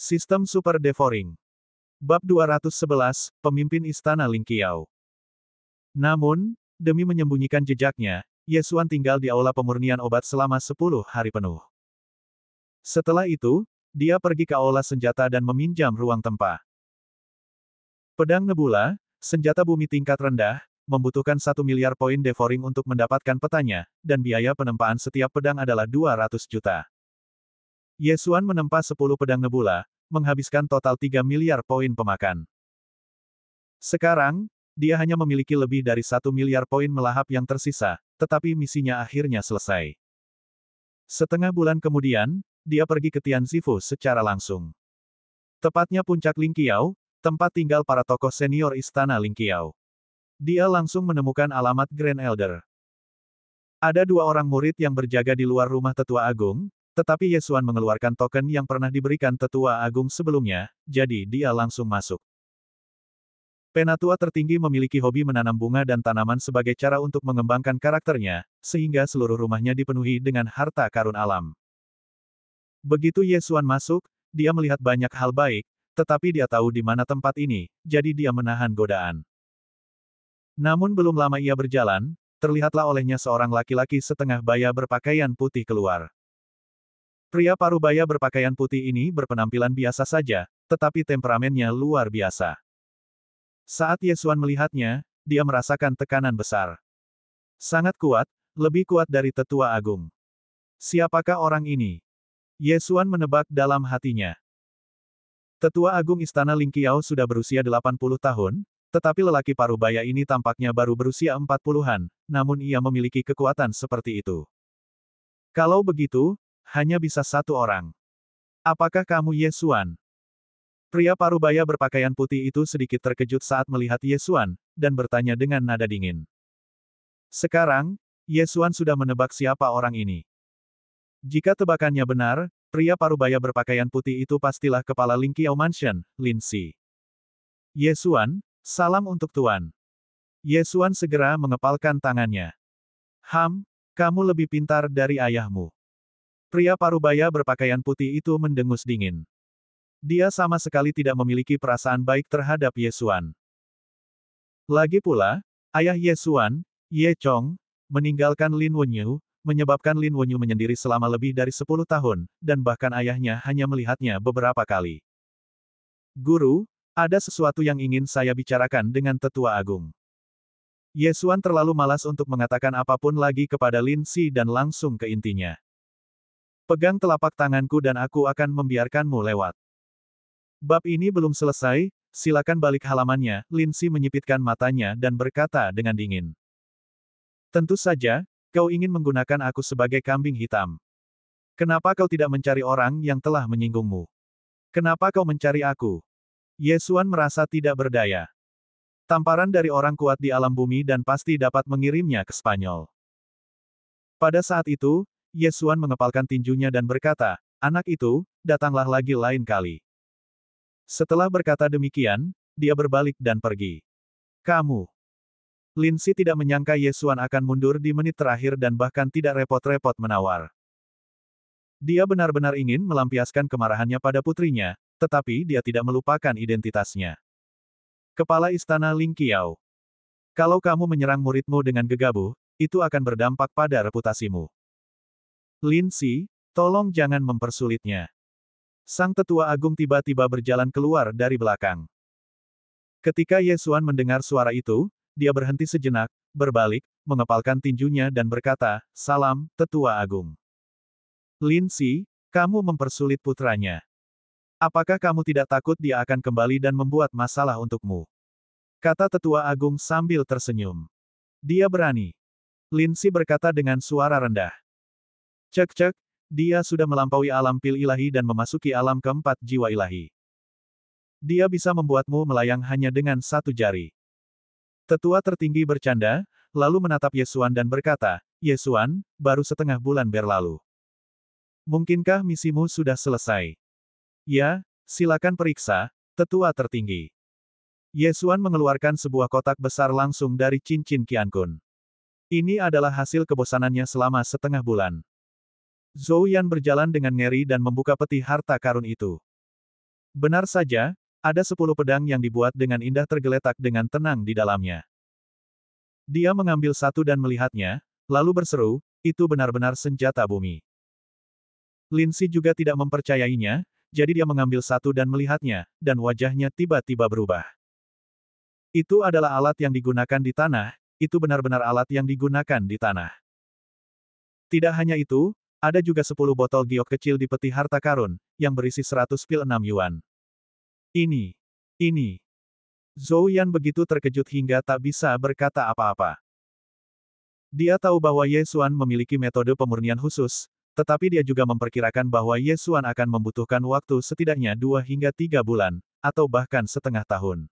Sistem Super Devouring. Bab 211, Pemimpin Istana Ling Qiao. Namun, demi menyembunyikan jejaknya, Ye Xuan tinggal di aula pemurnian obat selama 10 hari penuh. Setelah itu, dia pergi ke aula senjata dan meminjam ruang tempa. Pedang Nebula, senjata bumi tingkat rendah, membutuhkan 1 miliar poin devouring untuk mendapatkan petanya, dan biaya penempaan setiap pedang adalah 200 juta. Ye Xuan menempa 10 pedang Nebula, menghabiskan total 3 miliar poin pemakan. Sekarang, dia hanya memiliki lebih dari 1 miliar poin melahap yang tersisa, tetapi misinya akhirnya selesai. Setengah bulan kemudian, dia pergi ke Tianzifu secara langsung. Tepatnya puncak Ling Qiao, tempat tinggal para tokoh senior istana Ling Qiao. Dia langsung menemukan alamat Grand Elder. Ada 2 orang murid yang berjaga di luar rumah Tetua Agung, tetapi Ye Xuan mengeluarkan token yang pernah diberikan Tetua Agung sebelumnya, jadi dia langsung masuk. Penatua tertinggi memiliki hobi menanam bunga dan tanaman sebagai cara untuk mengembangkan karakternya, sehingga seluruh rumahnya dipenuhi dengan harta karun alam. Begitu Ye Xuan masuk, dia melihat banyak hal baik, tetapi dia tahu di mana tempat ini, jadi dia menahan godaan. Namun belum lama ia berjalan, terlihatlah olehnya seorang laki-laki setengah baya berpakaian putih keluar. Pria parubaya berpakaian putih ini berpenampilan biasa saja, tetapi temperamennya luar biasa. Saat Ye Xuan melihatnya, dia merasakan tekanan besar. Sangat kuat, lebih kuat dari Tetua Agung. Siapakah orang ini? Ye Xuan menebak dalam hatinya. Tetua Agung Istana Ling Qiao sudah berusia 80 tahun, tetapi lelaki parubaya ini tampaknya baru berusia 40-an, namun ia memiliki kekuatan seperti itu. Kalau begitu, hanya bisa 1 orang. Apakah kamu Ye Xuan? Pria parubaya berpakaian putih itu sedikit terkejut saat melihat Ye Xuan, dan bertanya dengan nada dingin. Sekarang, Ye Xuan sudah menebak siapa orang ini. Jika tebakannya benar, pria parubaya berpakaian putih itu pastilah kepala Ling Qiao Mansion, Lin Si. Ye Xuan, salam untuk Tuan. Ye Xuan segera mengepalkan tangannya. Kamu lebih pintar dari ayahmu. Pria parubaya berpakaian putih itu mendengus dingin. Dia sama sekali tidak memiliki perasaan baik terhadap Ye Xuan. Lagi pula, ayah Ye Xuan, Ye Chong, meninggalkan Lin Wenyu, menyebabkan Lin Wenyu menyendiri selama lebih dari 10 tahun, dan bahkan ayahnya hanya melihatnya beberapa kali. Guru, ada sesuatu yang ingin saya bicarakan dengan Tetua Agung. Ye Xuan terlalu malas untuk mengatakan apapun lagi kepada Lin Si dan langsung ke intinya. Pegang telapak tanganku dan aku akan membiarkanmu lewat. Bab ini belum selesai, silakan balik halamannya, Lin Si menyipitkan matanya dan berkata dengan dingin. Tentu saja, kau ingin menggunakan aku sebagai kambing hitam. Kenapa kau tidak mencari orang yang telah menyinggungmu? Kenapa kau mencari aku? Ye Xuan merasa tidak berdaya. Tamparan dari orang kuat di alam bumi dan pasti dapat mengirimnya ke Spanyol. Pada saat itu, Ye Xuan mengepalkan tinjunya dan berkata, anak itu, datanglah lagi lain kali. Setelah berkata demikian, dia berbalik dan pergi. Kamu. Lin Si tidak menyangka Ye Xuan akan mundur di menit terakhir dan bahkan tidak repot-repot menawar. Dia benar-benar ingin melampiaskan kemarahannya pada putrinya, tetapi dia tidak melupakan identitasnya. Kepala Istana Ling Qiao. Kalau kamu menyerang muridmu dengan gegabah, itu akan berdampak pada reputasimu. Lin Si, tolong jangan mempersulitnya. Sang Tetua Agung tiba-tiba berjalan keluar dari belakang. Ketika Ye Xuan mendengar suara itu, dia berhenti sejenak, berbalik, mengepalkan tinjunya dan berkata, salam, Tetua Agung. Lin Si, kamu mempersulit putranya. Apakah kamu tidak takut dia akan kembali dan membuat masalah untukmu? Kata Tetua Agung sambil tersenyum. Dia berani. Lin Si berkata dengan suara rendah. Cek-cek, dia sudah melampaui alam pil ilahi dan memasuki alam keempat jiwa ilahi. Dia bisa membuatmu melayang hanya dengan 1 jari. Tetua tertinggi bercanda, lalu menatap Ye Xuan dan berkata, Ye Xuan, baru setengah bulan berlalu. Mungkinkah misimu sudah selesai? Ya, silakan periksa, Tetua tertinggi. Ye Xuan mengeluarkan sebuah kotak besar langsung dari cincin Qiankun. Ini adalah hasil kebosanannya selama setengah bulan. Zhou Yan berjalan dengan ngeri dan membuka peti harta karun itu. Benar saja, ada 10 pedang yang dibuat dengan indah tergeletak dengan tenang di dalamnya. Dia mengambil satu dan melihatnya, lalu berseru, itu benar-benar senjata bumi. Lin Si juga tidak mempercayainya, jadi dia mengambil satu dan melihatnya, dan wajahnya tiba-tiba berubah. Itu adalah alat yang digunakan di tanah, itu benar-benar alat yang digunakan di tanah. Tidak hanya itu, ada juga 10 botol giok kecil di peti harta karun, yang berisi 100 pil 6 yuan. Ini. Zhou Yan begitu terkejut hingga tak bisa berkata apa-apa. Dia tahu bahwa Ye Xuan memiliki metode pemurnian khusus, tetapi dia juga memperkirakan bahwa Ye Xuan akan membutuhkan waktu setidaknya 2 hingga 3 bulan, atau bahkan setengah tahun.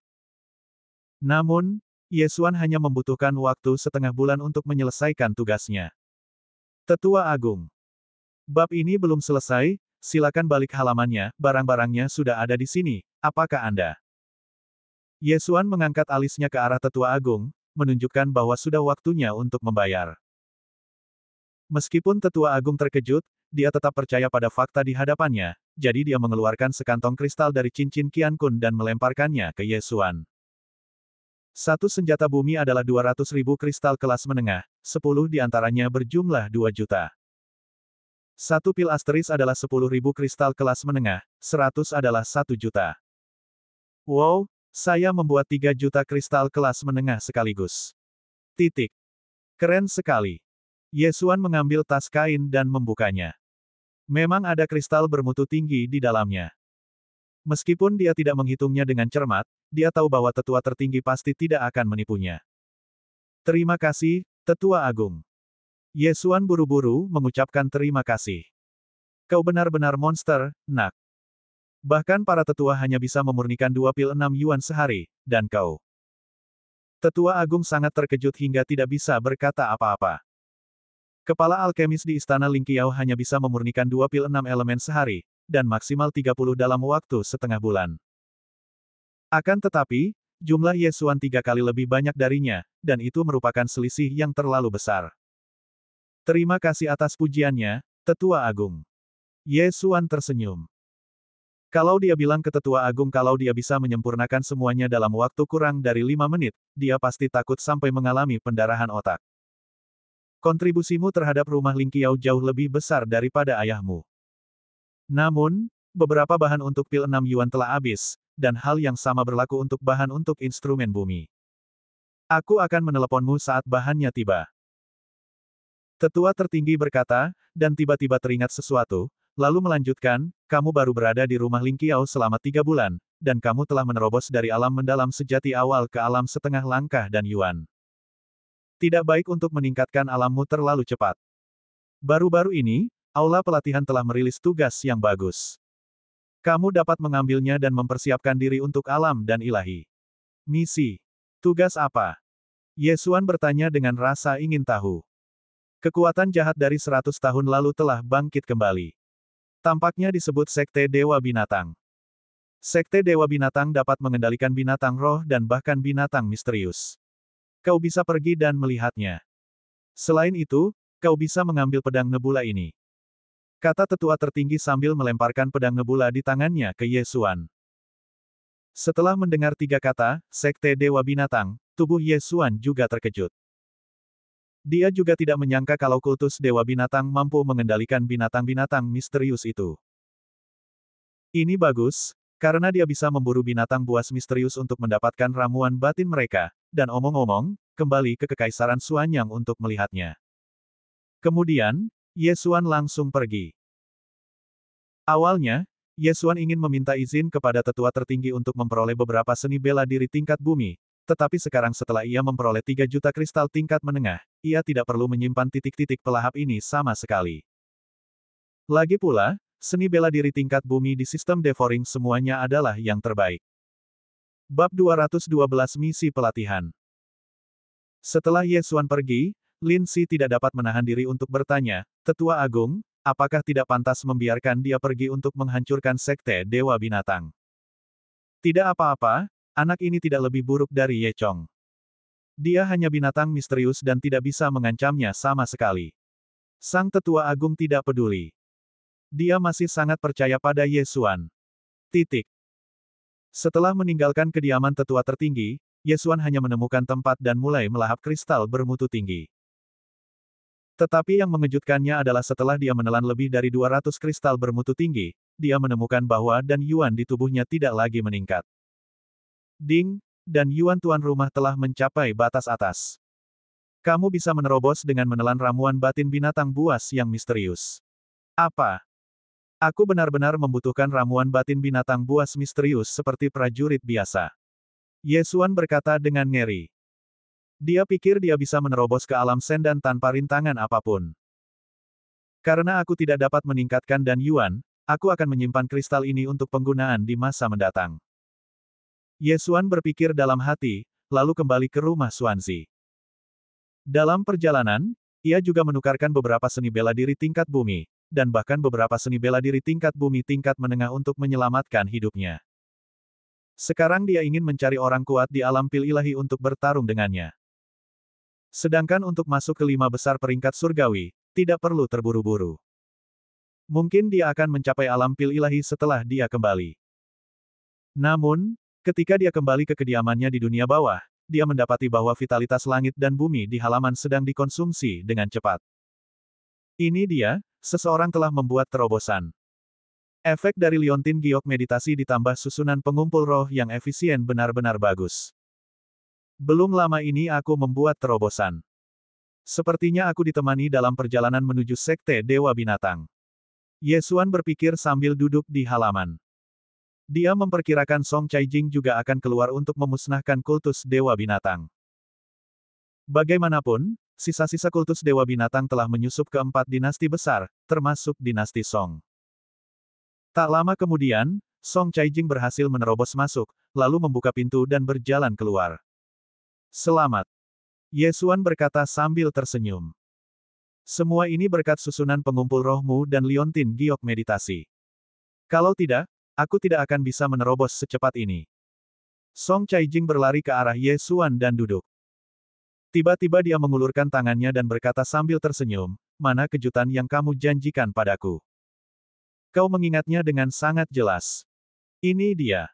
Namun, Ye Xuan hanya membutuhkan waktu setengah bulan untuk menyelesaikan tugasnya. Tetua Agung. Bab ini belum selesai, silakan balik halamannya, barang-barangnya sudah ada di sini, apakah Anda? Ye Xuan mengangkat alisnya ke arah Tetua Agung, menunjukkan bahwa sudah waktunya untuk membayar. Meskipun Tetua Agung terkejut, dia tetap percaya pada fakta di hadapannya, jadi dia mengeluarkan sekantong kristal dari cincin Qian Kun dan melemparkannya ke Ye Xuan. Satu senjata bumi adalah 200.000 kristal kelas menengah, 10 diantaranya berjumlah 2 juta. Satu pil asteris adalah 10.000 kristal kelas menengah, 100 adalah 1 juta. Wow, saya membuat 3 juta kristal kelas menengah sekaligus. Titik. Keren sekali. Ye Xuan mengambil tas kain dan membukanya. Memang ada kristal bermutu tinggi di dalamnya. Meskipun dia tidak menghitungnya dengan cermat, dia tahu bahwa tetua tertinggi pasti tidak akan menipunya. Terima kasih, Tetua Agung. Ye Xuan buru-buru mengucapkan terima kasih. Kau benar-benar monster, nak. Bahkan para tetua hanya bisa memurnikan 2 pil 6 yuan sehari, dan kau. Tetua Agung sangat terkejut hingga tidak bisa berkata apa-apa. Kepala alkemis di Istana Lingqiao hanya bisa memurnikan 2 pil 6 elemen sehari, dan maksimal 30 dalam waktu setengah bulan. Akan tetapi, jumlah Ye Xuan 3 kali lebih banyak darinya, dan itu merupakan selisih yang terlalu besar. Terima kasih atas pujiannya, Tetua Agung. Ye Xuan tersenyum. Kalau dia bilang ke Tetua Agung kalau dia bisa menyempurnakan semuanya dalam waktu kurang dari 5 menit, dia pasti takut sampai mengalami pendarahan otak. Kontribusimu terhadap rumah Lingqiao jauh lebih besar daripada ayahmu. Namun, beberapa bahan untuk pil 6 yuan telah habis, dan hal yang sama berlaku untuk bahan untuk instrumen bumi. Aku akan meneleponmu saat bahannya tiba. Tetua tertinggi berkata, dan tiba-tiba teringat sesuatu, lalu melanjutkan, kamu baru berada di rumah Lingqiao selama 3 bulan, dan kamu telah menerobos dari alam mendalam sejati awal ke alam setengah langkah dan yuan. Tidak baik untuk meningkatkan alammu terlalu cepat. Baru-baru ini, Aula Pelatihan telah merilis tugas yang bagus. Kamu dapat mengambilnya dan mempersiapkan diri untuk alam dan ilahi. Misi. Tugas apa? Ye Xuan bertanya dengan rasa ingin tahu. Kekuatan jahat dari 100 tahun lalu telah bangkit kembali. Tampaknya disebut Sekte Dewa Binatang. Sekte Dewa Binatang dapat mengendalikan binatang roh dan bahkan binatang misterius. Kau bisa pergi dan melihatnya. Selain itu, kau bisa mengambil pedang nebula ini. Kata tetua tertinggi sambil melemparkan pedang nebula di tangannya ke Ye Xuan. Setelah mendengar 3 kata, Sekte Dewa Binatang, tubuh Ye Xuan juga terkejut. Dia juga tidak menyangka kalau kultus Dewa Binatang mampu mengendalikan binatang-binatang misterius itu. Ini bagus, karena dia bisa memburu binatang buas misterius untuk mendapatkan ramuan batin mereka, dan omong-omong, kembali ke Kekaisaran Xuanyang untuk melihatnya. Kemudian, Ye Xuan langsung pergi. Awalnya, Ye Xuan ingin meminta izin kepada tetua tertinggi untuk memperoleh beberapa seni bela diri tingkat bumi, tetapi sekarang setelah ia memperoleh 3 juta kristal tingkat menengah, ia tidak perlu menyimpan titik-titik pelahap ini sama sekali. Lagi pula, seni bela diri tingkat bumi di sistem devouring semuanya adalah yang terbaik. Bab 212 Misi Pelatihan. Setelah Ye Xuan pergi, Lin Si tidak dapat menahan diri untuk bertanya, Tetua Agung, apakah tidak pantas membiarkan dia pergi untuk menghancurkan Sekte Dewa Binatang? Tidak apa-apa, anak ini tidak lebih buruk dari Ye Chong. Dia hanya binatang misterius dan tidak bisa mengancamnya sama sekali. Sang Tetua Agung tidak peduli. Dia masih sangat percaya pada Ye Xuan. Titik. Setelah meninggalkan kediaman tetua tertinggi, Ye Xuan hanya menemukan tempat dan mulai melahap kristal bermutu tinggi. Tetapi yang mengejutkannya adalah setelah dia menelan lebih dari 200 kristal bermutu tinggi, dia menemukan bahwa dan Yuan di tubuhnya tidak lagi meningkat. Ding, dan Yuan tuan rumah telah mencapai batas atas. Kamu bisa menerobos dengan menelan ramuan batin binatang buas yang misterius. Apa? Aku benar-benar membutuhkan ramuan batin binatang buas misterius seperti prajurit biasa. Ye Xuan berkata dengan ngeri. Dia pikir dia bisa menerobos ke alam sendan tanpa rintangan apapun. Karena aku tidak dapat meningkatkan dan Yuan, aku akan menyimpan kristal ini untuk penggunaan di masa mendatang. Ye Xuan berpikir dalam hati, lalu kembali ke rumah Xuanzi. Dalam perjalanan, ia juga menukarkan beberapa seni bela diri tingkat bumi, dan bahkan beberapa seni bela diri tingkat bumi tingkat menengah untuk menyelamatkan hidupnya. Sekarang dia ingin mencari orang kuat di alam pil ilahi untuk bertarung dengannya. Sedangkan untuk masuk ke 5 besar peringkat surgawi, tidak perlu terburu-buru. Mungkin dia akan mencapai alam pil ilahi setelah dia kembali. Namun, ketika dia kembali ke kediamannya di dunia bawah, dia mendapati bahwa vitalitas langit dan bumi di halaman sedang dikonsumsi dengan cepat. Ini dia, seseorang telah membuat terobosan. Efek dari liontin giok meditasi ditambah susunan pengumpul roh yang efisien benar-benar bagus. Belum lama ini aku membuat terobosan. Sepertinya aku ditemani dalam perjalanan menuju sekte Dewa Binatang. Ye Xuan berpikir sambil duduk di halaman. Dia memperkirakan Song Caijing juga akan keluar untuk memusnahkan kultus Dewa Binatang. Bagaimanapun, sisa-sisa kultus Dewa Binatang telah menyusup ke 4 dinasti besar, termasuk dinasti Song. Tak lama kemudian, Song Caijing berhasil menerobos masuk, lalu membuka pintu dan berjalan keluar. Selamat. Ye Xuan berkata sambil tersenyum. Semua ini berkat susunan pengumpul rohmu dan liontin giok meditasi. Kalau tidak, aku tidak akan bisa menerobos secepat ini. Song Caijing berlari ke arah Ye Xuan dan duduk. Tiba-tiba dia mengulurkan tangannya dan berkata sambil tersenyum, mana kejutan yang kamu janjikan padaku? Kau mengingatnya dengan sangat jelas. Ini dia.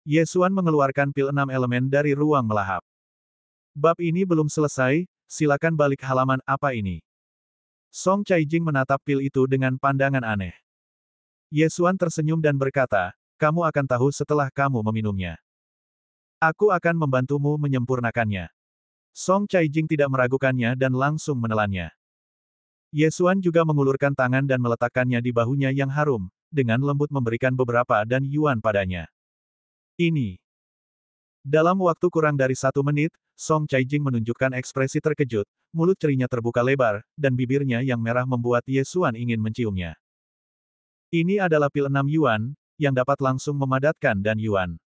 Ye Xuan mengeluarkan pil 6 elemen dari ruang melahap. Bab ini belum selesai, silakan balik halaman apa ini. Song Caijing menatap pil itu dengan pandangan aneh. Ye Xuan tersenyum dan berkata, kamu akan tahu setelah kamu meminumnya. Aku akan membantumu menyempurnakannya. Song Caijing tidak meragukannya dan langsung menelannya. Ye Xuan juga mengulurkan tangan dan meletakkannya di bahunya yang harum, dengan lembut memberikan beberapa dan Yuan padanya. Ini. Dalam waktu kurang dari 1 menit, Song Caijing menunjukkan ekspresi terkejut, mulut cerinya terbuka lebar, dan bibirnya yang merah membuat Ye Xuan ingin menciumnya. Ini adalah pil 6 Yuan, yang dapat langsung memadatkan dan Yuan.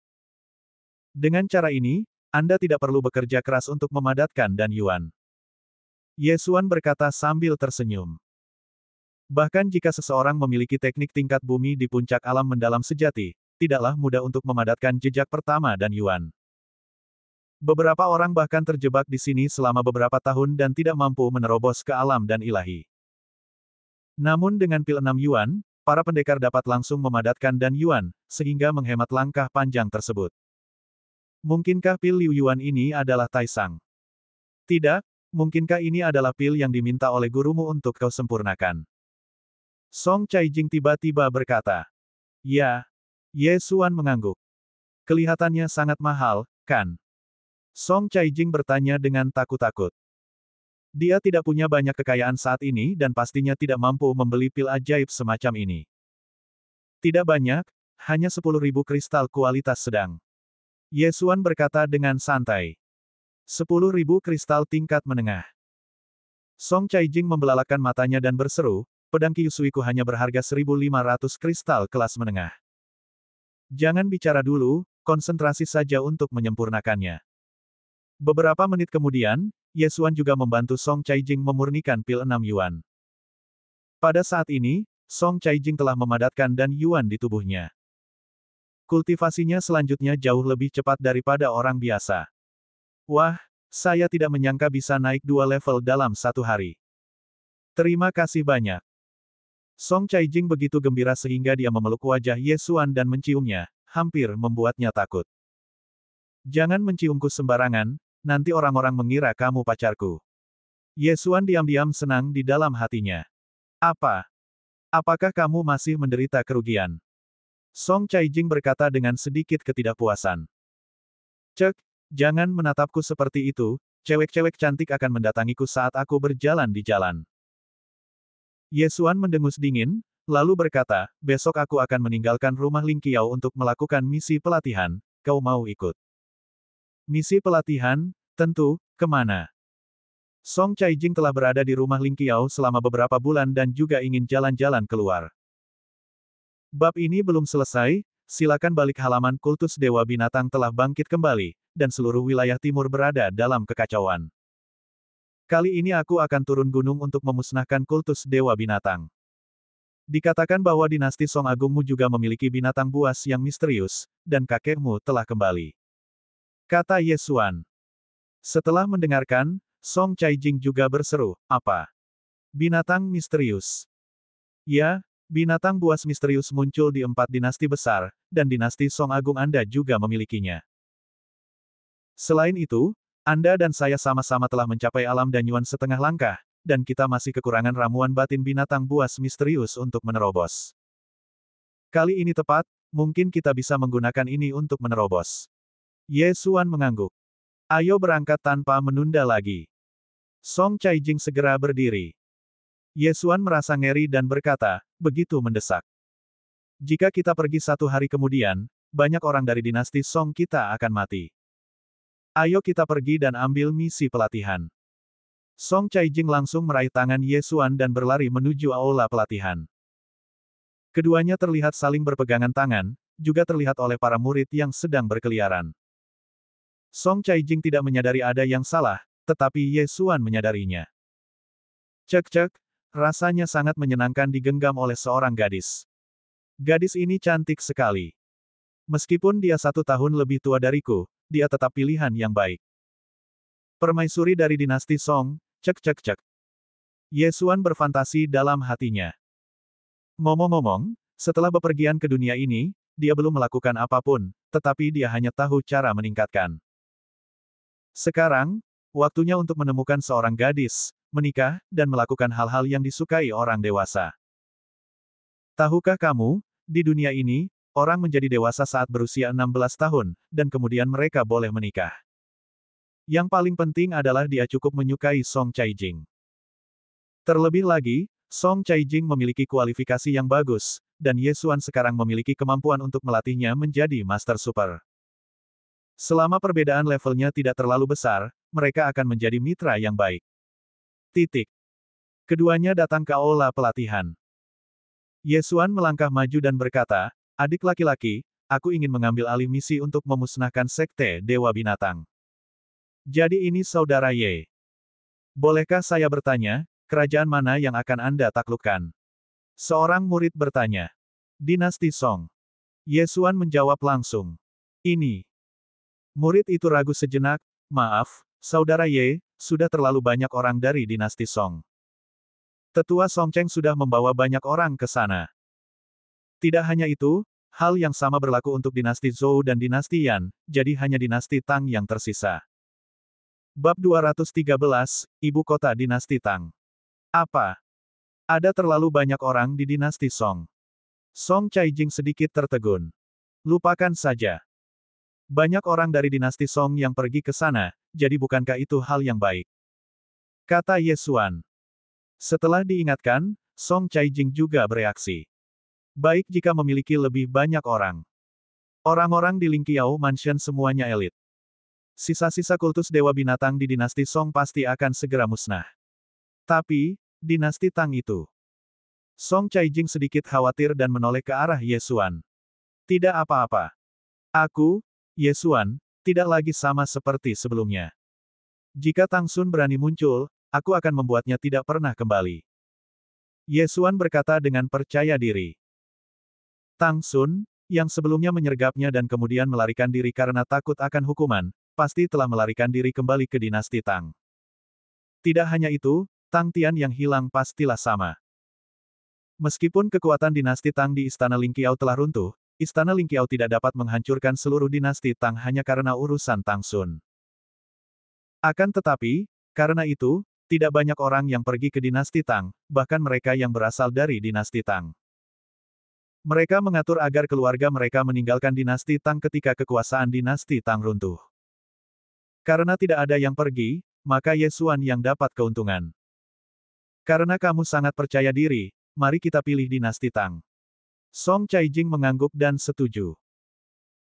Dengan cara ini, Anda tidak perlu bekerja keras untuk memadatkan dan Yuan. Ye Xuan berkata sambil tersenyum. Bahkan jika seseorang memiliki teknik tingkat bumi di puncak alam mendalam sejati, tidaklah mudah untuk memadatkan jejak pertama dan Yuan. Beberapa orang bahkan terjebak di sini selama beberapa tahun dan tidak mampu menerobos ke alam dan ilahi. Namun dengan pil 6 Yuan, para pendekar dapat langsung memadatkan dan Yuan, sehingga menghemat langkah panjang tersebut. Mungkinkah pil Liu Yuan ini adalah Taisang? Tidak, mungkinkah ini adalah pil yang diminta oleh gurumu untuk kau sempurnakan? Song Caijing tiba-tiba berkata. Ya. Ye Xuan mengangguk. Kelihatannya sangat mahal, kan? Song Caijing bertanya dengan takut-takut. Dia tidak punya banyak kekayaan saat ini dan pastinya tidak mampu membeli pil ajaib semacam ini. Tidak banyak, hanya 10.000 kristal kualitas sedang. Ye Xuan berkata dengan santai. 10.000 kristal tingkat menengah. Song Caijing membelalakan matanya dan berseru, pedang Kyusuiku hanya berharga 1.500 kristal kelas menengah. Jangan bicara dulu, konsentrasi saja untuk menyempurnakannya. Beberapa menit kemudian, Ye Xuan juga membantu Song Caijing memurnikan pil 6 Yuan. Pada saat ini, Song Caijing telah memadatkan dan Yuan di tubuhnya. Kultivasinya selanjutnya jauh lebih cepat daripada orang biasa. Wah, saya tidak menyangka bisa naik 2 level dalam 1 hari. Terima kasih banyak. Song Caijing begitu gembira sehingga dia memeluk wajah Ye Xuan dan menciumnya, hampir membuatnya takut. Jangan menciumku sembarangan, nanti orang-orang mengira kamu pacarku. Ye Xuan diam-diam senang di dalam hatinya. Apa? Apakah kamu masih menderita kerugian? Song Caijing berkata dengan sedikit ketidakpuasan. Cek, jangan menatapku seperti itu, cewek-cewek cantik akan mendatangiku saat aku berjalan di jalan. Ye Xuan mendengus dingin, lalu berkata, besok aku akan meninggalkan rumah Ling Qiao untuk melakukan misi pelatihan, kau mau ikut? Misi pelatihan, tentu, kemana? Song Caijing telah berada di rumah Ling Qiao selama beberapa bulan dan juga ingin jalan-jalan keluar. Bab ini belum selesai, silakan balik halaman. Kultus Dewa Binatang telah bangkit kembali, dan seluruh wilayah timur berada dalam kekacauan. Kali ini aku akan turun gunung untuk memusnahkan kultus Dewa Binatang. Dikatakan bahwa dinasti Song Agungmu juga memiliki binatang buas yang misterius, dan kakekmu telah kembali. Kata Ye Xuan. Setelah mendengarkan, Song Caijing juga berseru, apa? Binatang misterius. Ya, binatang buas misterius muncul di 4 dinasti besar, dan dinasti Song Agung Anda juga memilikinya. Selain itu, Anda dan saya sama-sama telah mencapai alam Danyuan setengah langkah, dan kita masih kekurangan ramuan batin binatang buas misterius untuk menerobos. Kali ini tepat, mungkin kita bisa menggunakan ini untuk menerobos. Ye Xuan mengangguk. Ayo berangkat tanpa menunda lagi. Song Caijing segera berdiri. Ye Xuan merasa ngeri dan berkata, begitu mendesak. Jika kita pergi 1 hari kemudian, banyak orang dari dinasti Song kita akan mati. Ayo kita pergi dan ambil misi pelatihan. Song Caijing langsung meraih tangan Ye Xuan dan berlari menuju aula pelatihan. Keduanya terlihat saling berpegangan tangan, juga terlihat oleh para murid yang sedang berkeliaran. Song Caijing tidak menyadari ada yang salah, tetapi Ye Xuan menyadarinya. Cek-cek, rasanya sangat menyenangkan digenggam oleh seorang gadis. Gadis ini cantik sekali. Meskipun dia 1 tahun lebih tua dariku, dia tetap pilihan yang baik. Permaisuri dari dinasti Song, cek-cek-cek. Ye Xuan berfantasi dalam hatinya. Ngomong-ngomong, setelah bepergian ke dunia ini, dia belum melakukan apapun, tetapi dia hanya tahu cara meningkatkan. Sekarang, waktunya untuk menemukan seorang gadis, menikah, dan melakukan hal-hal yang disukai orang dewasa. Tahukah kamu, di dunia ini, orang menjadi dewasa saat berusia 16 tahun, dan kemudian mereka boleh menikah. Yang paling penting adalah dia cukup menyukai Song Caijing. Terlebih lagi, Song Caijing memiliki kualifikasi yang bagus, dan Ye Xuan sekarang memiliki kemampuan untuk melatihnya menjadi Master Super. Selama perbedaan levelnya tidak terlalu besar, mereka akan menjadi mitra yang baik. Titik. Keduanya datang ke aula pelatihan. Ye Xuan melangkah maju dan berkata, adik laki-laki, aku ingin mengambil alih misi untuk memusnahkan Sekte Dewa Binatang. Jadi ini saudara Ye. Bolehkah saya bertanya, kerajaan mana yang akan Anda taklukkan? Seorang murid bertanya. Dinasti Song. Ye Xuan menjawab langsung. Ini. Murid itu ragu sejenak, maaf, saudara Ye, sudah terlalu banyak orang dari dinasti Song. Tetua Song Cheng sudah membawa banyak orang ke sana. Tidak hanya itu, hal yang sama berlaku untuk dinasti Zhou dan dinasti Yan, jadi hanya dinasti Tang yang tersisa. Bab 213, Ibu Kota Dinasti Tang. Apa? Ada terlalu banyak orang di dinasti Song. Song Caijing sedikit tertegun. Lupakan saja. Banyak orang dari dinasti Song yang pergi ke sana, jadi bukankah itu hal yang baik? Kata Ye Xuan. Setelah diingatkan, Song Caijing juga bereaksi. Baik jika memiliki lebih banyak orang. Orang-orang di Ling Qiao Mansion semuanya elit. Sisa-sisa kultus Dewa Binatang di dinasti Song pasti akan segera musnah. Tapi, dinasti Tang itu. Song Caijing sedikit khawatir dan menoleh ke arah Ye Xuan. Tidak apa-apa. Aku, Ye Xuan, tidak lagi sama seperti sebelumnya. Jika Tang Xun berani muncul, aku akan membuatnya tidak pernah kembali. Ye Xuan berkata dengan percaya diri. Tang Xun, yang sebelumnya menyergapnya dan kemudian melarikan diri karena takut akan hukuman, pasti telah melarikan diri kembali ke dinasti Tang. Tidak hanya itu, Tang Tian yang hilang pastilah sama. Meskipun kekuatan dinasti Tang di Istana Ling Qiao telah runtuh, Istana Ling Qiao tidak dapat menghancurkan seluruh dinasti Tang hanya karena urusan Tang Sun. Akan tetapi, karena itu, tidak banyak orang yang pergi ke dinasti Tang, bahkan mereka yang berasal dari dinasti Tang. Mereka mengatur agar keluarga mereka meninggalkan dinasti Tang ketika kekuasaan dinasti Tang runtuh. Karena tidak ada yang pergi, maka Ye Xuan yang dapat keuntungan. Karena kamu sangat percaya diri, mari kita pilih dinasti Tang. Song Caijing mengangguk dan setuju.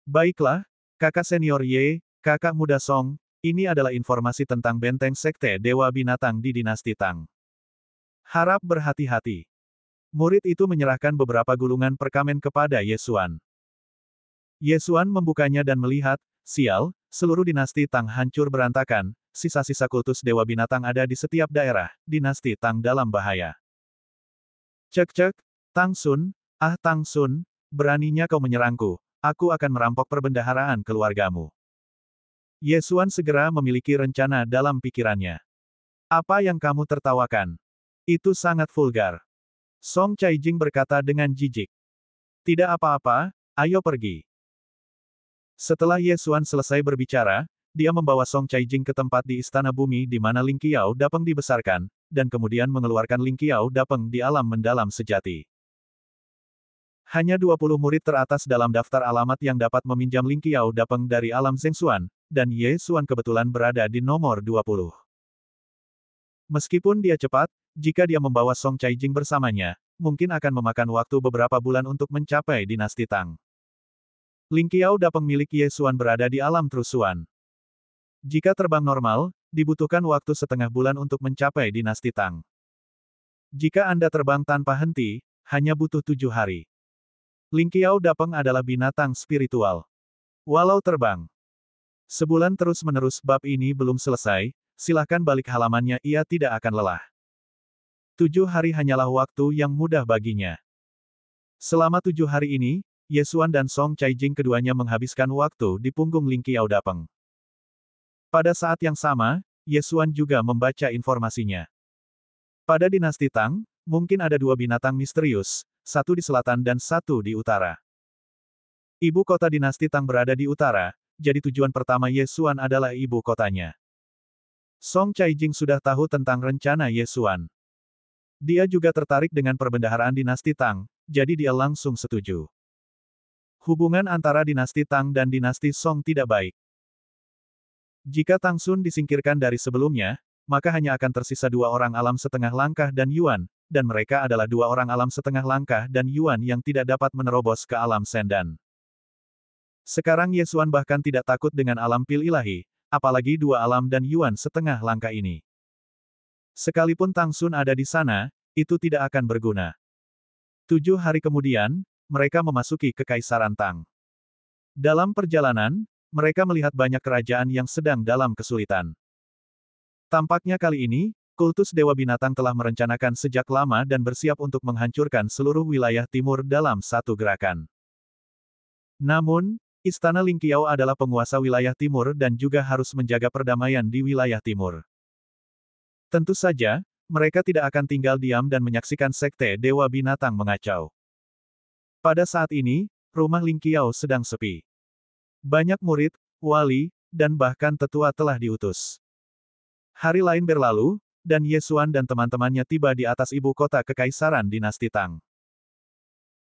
Baiklah, kakak senior Ye, kakak muda Song, ini adalah informasi tentang benteng sekte Dewa Binatang di dinasti Tang. Harap berhati-hati. Murid itu menyerahkan beberapa gulungan perkamen kepada Ye Xuan. Ye Xuan membukanya dan melihat, sial, seluruh dinasti Tang hancur berantakan, sisa-sisa kultus Dewa Binatang ada di setiap daerah, dinasti Tang dalam bahaya. Cek-cek, Tang Sun, Tang Sun, beraninya kau menyerangku, aku akan merampok perbendaharaan keluargamu. Ye Xuan segera memiliki rencana dalam pikirannya. Apa yang kamu tertawakan? Itu sangat vulgar. Song Caijing berkata dengan jijik. Tidak apa-apa, ayo pergi. Setelah Ye Xuan selesai berbicara, dia membawa Song Caijing ke tempat di Istana Bumi di mana Ling Qiao Dapeng dibesarkan, dan kemudian mengeluarkan Ling Qiao Dapeng di alam mendalam sejati. Hanya 20 murid teratas dalam daftar alamat yang dapat meminjam Ling Qiao Dapeng dari alam Zhengxuan, dan Ye Xuan kebetulan berada di nomor 20. Meskipun dia cepat, jika dia membawa Song Caijing bersamanya, mungkin akan memakan waktu beberapa bulan untuk mencapai dinasti Tang. Ling Qiao Dapeng milik Ye Xuan berada di alam Trusuan. Jika terbang normal, dibutuhkan waktu setengah bulan untuk mencapai dinasti Tang. Jika Anda terbang tanpa henti, hanya butuh 7 hari. Ling Qiao Dapeng adalah binatang spiritual. Walau terbang sebulan terus-menerus bab ini belum selesai, silahkan balik halamannya ia tidak akan lelah. 7 hari hanyalah waktu yang mudah baginya. Selama 7 hari ini, Ye Xuan dan Song Caijing keduanya menghabiskan waktu di punggung Ling Qiao Dapeng. Pada saat yang sama, Ye Xuan juga membaca informasinya. Pada dinasti Tang, mungkin ada 2 binatang misterius, satu di selatan dan satu di utara. Ibu kota dinasti Tang berada di utara, jadi tujuan pertama Ye Xuan adalah ibu kotanya. Song Caijing sudah tahu tentang rencana Ye Xuan. Dia juga tertarik dengan perbendaharaan dinasti Tang, jadi dia langsung setuju. Hubungan antara dinasti Tang dan dinasti Song tidak baik. Jika Tang Sun disingkirkan dari sebelumnya, maka hanya akan tersisa 2 orang alam setengah langkah dan Yuan, dan mereka adalah 2 orang alam setengah langkah dan Yuan yang tidak dapat menerobos ke alam Sendan. Sekarang Ye Xuan bahkan tidak takut dengan alam pil ilahi, apalagi 2 alam dan Yuan setengah langkah ini. Sekalipun Tang Sun ada di sana, itu tidak akan berguna. 7 hari kemudian, mereka memasuki Kekaisaran Tang. Dalam perjalanan, mereka melihat banyak kerajaan yang sedang dalam kesulitan. Tampaknya kali ini, kultus Dewa Binatang telah merencanakan sejak lama dan bersiap untuk menghancurkan seluruh wilayah timur dalam satu gerakan. Namun, Istana Ling Qiao adalah penguasa wilayah timur dan juga harus menjaga perdamaian di wilayah timur. Tentu saja, mereka tidak akan tinggal diam dan menyaksikan sekte Dewa Binatang mengacau. Pada saat ini, rumah Ling Qiao sedang sepi. Banyak murid, wali, dan bahkan tetua telah diutus. Hari lain berlalu, dan Ye Xuan dan teman-temannya tiba di atas ibu kota Kekaisaran dinasti Tang.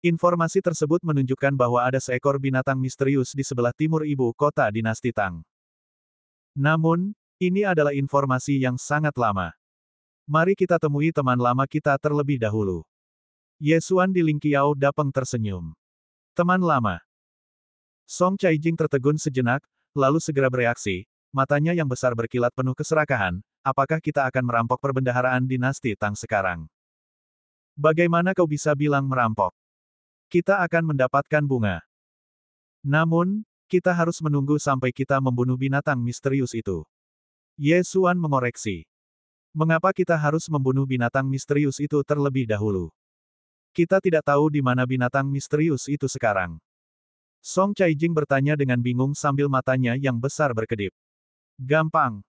Informasi tersebut menunjukkan bahwa ada seekor binatang misterius di sebelah timur ibu kota dinasti Tang. Namun, ini adalah informasi yang sangat lama. Mari kita temui teman lama kita terlebih dahulu. Ye Xuan di Ling Qiao Dapeng tersenyum. Teman lama. Song Caijing tertegun sejenak, lalu segera bereaksi, matanya yang besar berkilat penuh keserakahan, apakah kita akan merampok perbendaharaan dinasti Tang sekarang? Bagaimana kau bisa bilang merampok? Kita akan mendapatkan bunga. Namun, kita harus menunggu sampai kita membunuh binatang misterius itu. Ye Xuan mengoreksi. Mengapa kita harus membunuh binatang misterius itu terlebih dahulu? Kita tidak tahu di mana binatang misterius itu sekarang. Song Caijing bertanya dengan bingung sambil matanya yang besar berkedip. Gampang.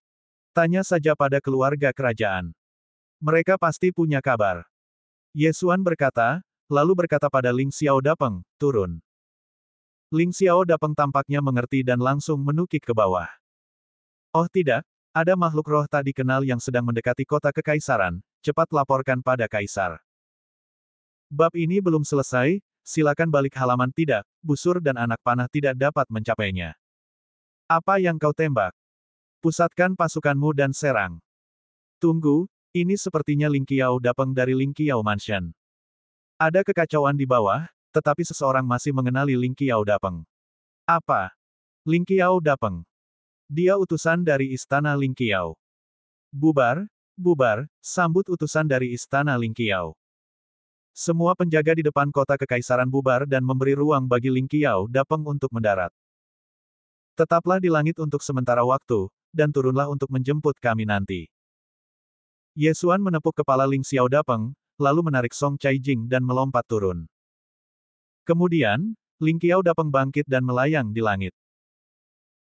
Tanya saja pada keluarga kerajaan. Mereka pasti punya kabar. Ye Xuan berkata, lalu berkata pada Ling Xiao Dapeng, turun. Ling Xiao Dapeng tampaknya mengerti dan langsung menukik ke bawah. Oh tidak, ada makhluk roh tak dikenal yang sedang mendekati kota kekaisaran, cepat laporkan pada kaisar. Bab ini belum selesai, silakan balik halaman tidak, busur dan anak panah tidak dapat mencapainya. Apa yang kau tembak? Pusatkan pasukanmu dan serang. Tunggu, ini sepertinya Ling Qiao Dapeng dari Ling Qiao Mansion. Ada kekacauan di bawah, tetapi seseorang masih mengenali Ling Qiao Dapeng. Apa? Ling Qiao Dapeng. Dia utusan dari istana Ling Qiao. Bubar, bubar, sambut utusan dari istana Ling Qiao. Semua penjaga di depan kota kekaisaran bubar dan memberi ruang bagi Ling Qiao Dapeng untuk mendarat. Tetaplah di langit untuk sementara waktu, dan turunlah untuk menjemput kami nanti. Ye Xuan menepuk kepala Ling Xiao Dapeng, lalu menarik Song Caijing dan melompat turun. Kemudian, Ling Qiao Dapeng bangkit dan melayang di langit.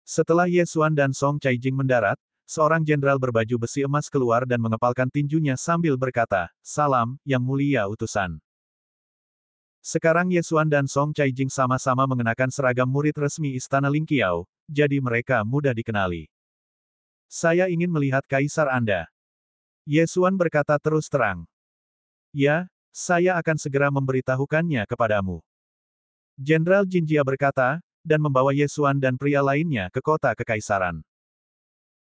Setelah Ye Xuan dan Song Caijing mendarat, seorang jenderal berbaju besi emas keluar dan mengepalkan tinjunya sambil berkata, "Salam, Yang Mulia Utusan." Sekarang Ye Xuan dan Song Caijing sama-sama mengenakan seragam murid resmi Istana Ling Qiao, jadi mereka mudah dikenali. Saya ingin melihat kaisar Anda. Ye Xuan berkata terus terang. Ya, saya akan segera memberitahukannya kepadamu. Jenderal Jinjia berkata, dan membawa Ye Xuan dan pria lainnya ke kota kekaisaran.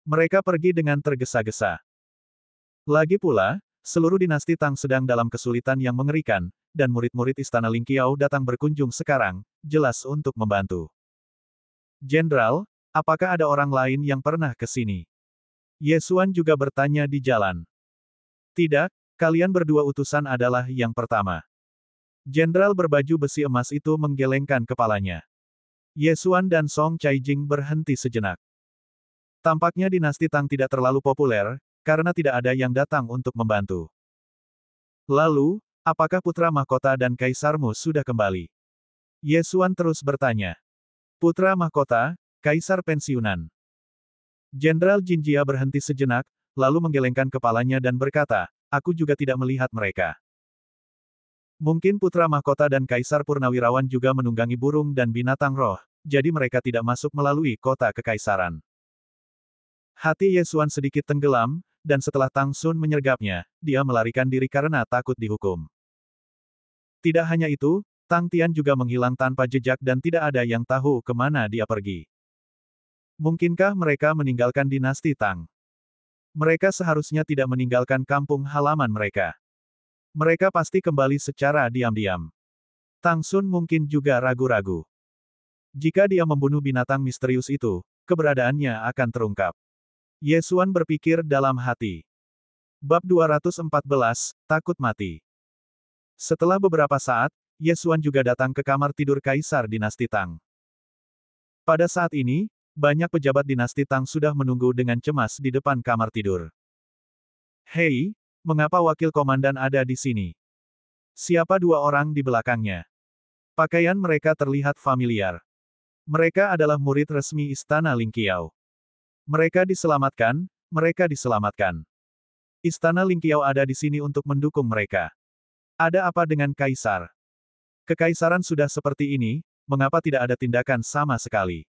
Mereka pergi dengan tergesa-gesa. Lagi pula, seluruh dinasti Tang sedang dalam kesulitan yang mengerikan, dan murid-murid Istana Ling Qiao datang berkunjung sekarang, jelas untuk membantu. Jenderal, apakah ada orang lain yang pernah ke sini? Ye Xuan juga bertanya di jalan. Tidak, kalian berdua utusan adalah yang pertama. Jenderal berbaju besi emas itu menggelengkan kepalanya. Ye Xuan dan Song Caijing berhenti sejenak. Tampaknya dinasti Tang tidak terlalu populer, karena tidak ada yang datang untuk membantu. Lalu, apakah putra mahkota dan kaisarmu sudah kembali? Ye Xuan terus bertanya. Putra mahkota, kaisar pensiunan. Jenderal Jinjia berhenti sejenak, lalu menggelengkan kepalanya dan berkata, aku juga tidak melihat mereka. Mungkin putra mahkota dan kaisar purnawirawan juga menunggangi burung dan binatang roh, jadi mereka tidak masuk melalui kota kekaisaran. Hati Ye Xuan sedikit tenggelam, dan setelah Tang Sun menyergapnya, dia melarikan diri karena takut dihukum. Tidak hanya itu, Tang Tian juga menghilang tanpa jejak dan tidak ada yang tahu kemana dia pergi. Mungkinkah mereka meninggalkan dinasti Tang? Mereka seharusnya tidak meninggalkan kampung halaman mereka. Mereka pasti kembali secara diam-diam. Tang Sun mungkin juga ragu-ragu. Jika dia membunuh binatang misterius itu, keberadaannya akan terungkap. Ye Xuan berpikir dalam hati. Bab 214, Takut Mati. Setelah beberapa saat, Ye Xuan juga datang ke kamar tidur Kaisar Dinasti Tang. Pada saat ini, banyak pejabat Dinasti Tang sudah menunggu dengan cemas di depan kamar tidur. Hei, mengapa wakil komandan ada di sini? Siapa dua orang di belakangnya? Pakaian mereka terlihat familiar. Mereka adalah murid resmi Istana Ling Qiao. Mereka diselamatkan, mereka diselamatkan. Istana Ling Qiao ada di sini untuk mendukung mereka. Ada apa dengan kaisar? Kekaisaran sudah seperti ini, mengapa tidak ada tindakan sama sekali?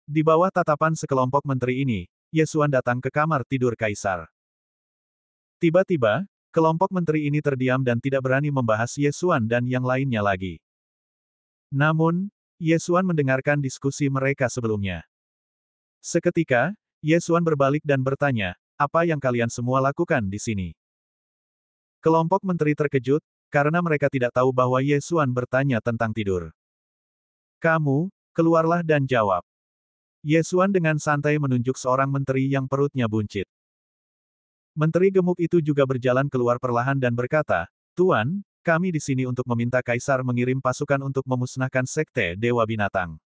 Di bawah tatapan sekelompok menteri ini, Ye Xuan datang ke kamar tidur kaisar. Tiba-tiba, kelompok menteri ini terdiam dan tidak berani membahas Ye Xuan dan yang lainnya lagi. Namun, Ye Xuan mendengarkan diskusi mereka sebelumnya. Seketika, Ye Xuan berbalik dan bertanya, apa yang kalian semua lakukan di sini? Kelompok menteri terkejut, karena mereka tidak tahu bahwa Ye Xuan bertanya tentang tidur. Kamu, keluarlah dan jawab. Ye Xuan dengan santai menunjuk seorang menteri yang perutnya buncit. Menteri gemuk itu juga berjalan keluar perlahan dan berkata, Tuan, kami di sini untuk meminta kaisar mengirim pasukan untuk memusnahkan sekte Dewa Binatang.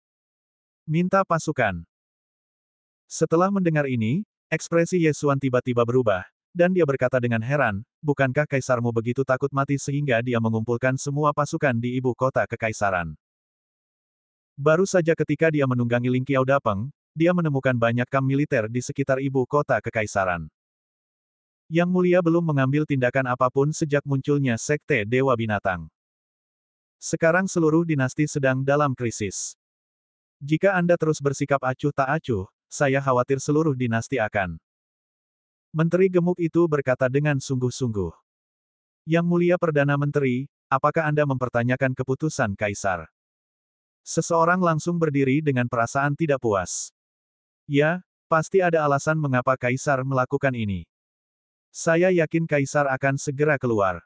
Minta pasukan. Setelah mendengar ini, ekspresi Ye Xuan tiba-tiba berubah, dan dia berkata dengan heran, bukankah kaisarmu begitu takut mati sehingga dia mengumpulkan semua pasukan di ibu kota kekaisaran? Baru saja ketika dia menunggangi Ling Qiao Dapeng, dia menemukan banyak kamp militer di sekitar ibu kota kekaisaran. Yang Mulia belum mengambil tindakan apapun sejak munculnya sekte Dewa Binatang. Sekarang seluruh dinasti sedang dalam krisis. Jika Anda terus bersikap acuh tak acuh, saya khawatir seluruh dinasti akan. Menteri gemuk itu berkata dengan sungguh-sungguh. Yang mulia Perdana Menteri, apakah Anda mempertanyakan keputusan Kaisar? Seseorang langsung berdiri dengan perasaan tidak puas. Ya, pasti ada alasan mengapa Kaisar melakukan ini. Saya yakin Kaisar akan segera keluar.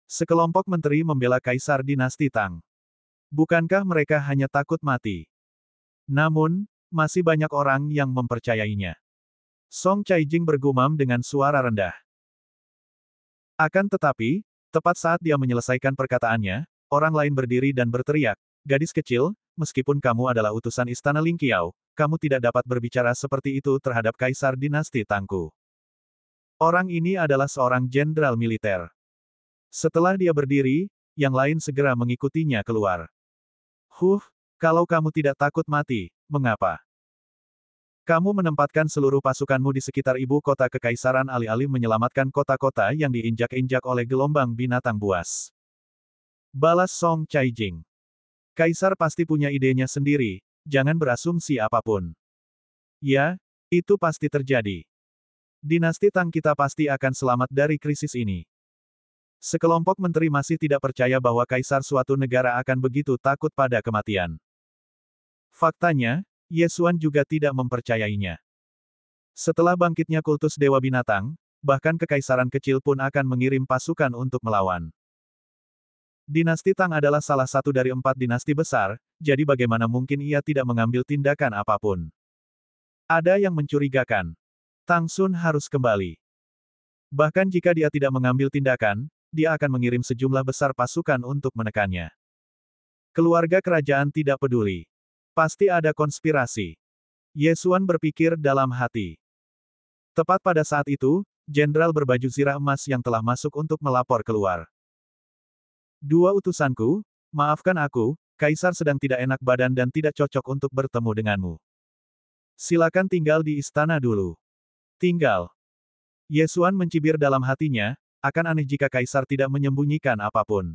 Sekelompok menteri membela Kaisar dinasti Tang. Bukankah mereka hanya takut mati? Namun, masih banyak orang yang mempercayainya. Song Caijing bergumam dengan suara rendah. Akan tetapi, tepat saat dia menyelesaikan perkataannya, orang lain berdiri dan berteriak, "Gadis kecil, meskipun kamu adalah utusan istana Ling Qiao, kamu tidak dapat berbicara seperti itu terhadap Kaisar dinasti Tangku." Orang ini adalah seorang jenderal militer. Setelah dia berdiri, yang lain segera mengikutinya keluar. Kalau kamu tidak takut mati, mengapa? Kamu menempatkan seluruh pasukanmu di sekitar ibu kota kekaisaran alih-alih menyelamatkan kota-kota yang diinjak-injak oleh gelombang binatang buas. Balas Song Caijing. Kaisar pasti punya idenya sendiri, jangan berasumsi apapun. Ya, itu pasti terjadi. Dinasti Tang kita pasti akan selamat dari krisis ini. Sekelompok menteri masih tidak percaya bahwa kaisar suatu negara akan begitu takut pada kematian. Faktanya, Ye Xuan juga tidak mempercayainya. Setelah bangkitnya kultus Dewa Binatang, bahkan kekaisaran kecil pun akan mengirim pasukan untuk melawan. Dinasti Tang adalah salah satu dari 4 dinasti besar, jadi bagaimana mungkin ia tidak mengambil tindakan apapun? Ada yang mencurigakan. Tang Sun harus kembali. Bahkan jika dia tidak mengambil tindakan, dia akan mengirim sejumlah besar pasukan untuk menekannya. Keluarga kerajaan tidak peduli. Pasti ada konspirasi. Ye Xuan berpikir dalam hati. Tepat pada saat itu, jenderal berbaju zirah emas yang telah masuk untuk melapor keluar. "Dua utusanku, maafkan aku, Kaisar sedang tidak enak badan dan tidak cocok untuk bertemu denganmu. Silakan tinggal di istana dulu." Tinggal. Ye Xuan mencibir dalam hatinya, akan aneh jika Kaisar tidak menyembunyikan apapun.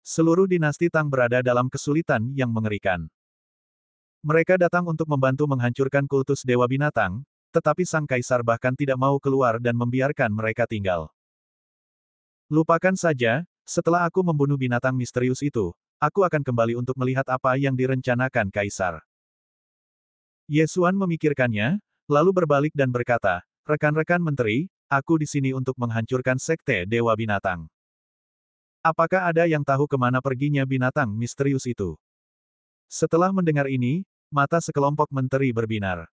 Seluruh dinasti Tang berada dalam kesulitan yang mengerikan. Mereka datang untuk membantu menghancurkan kultus Dewa Binatang, tetapi Sang Kaisar bahkan tidak mau keluar dan membiarkan mereka tinggal. "Lupakan saja, setelah aku membunuh binatang misterius itu, aku akan kembali untuk melihat apa yang direncanakan Kaisar." Ye Xuan memikirkannya, lalu berbalik dan berkata, "Rekan-rekan menteri, aku di sini untuk menghancurkan sekte Dewa Binatang. Apakah ada yang tahu kemana perginya binatang misterius itu?" Setelah mendengar ini, mata sekelompok menteri berbinar.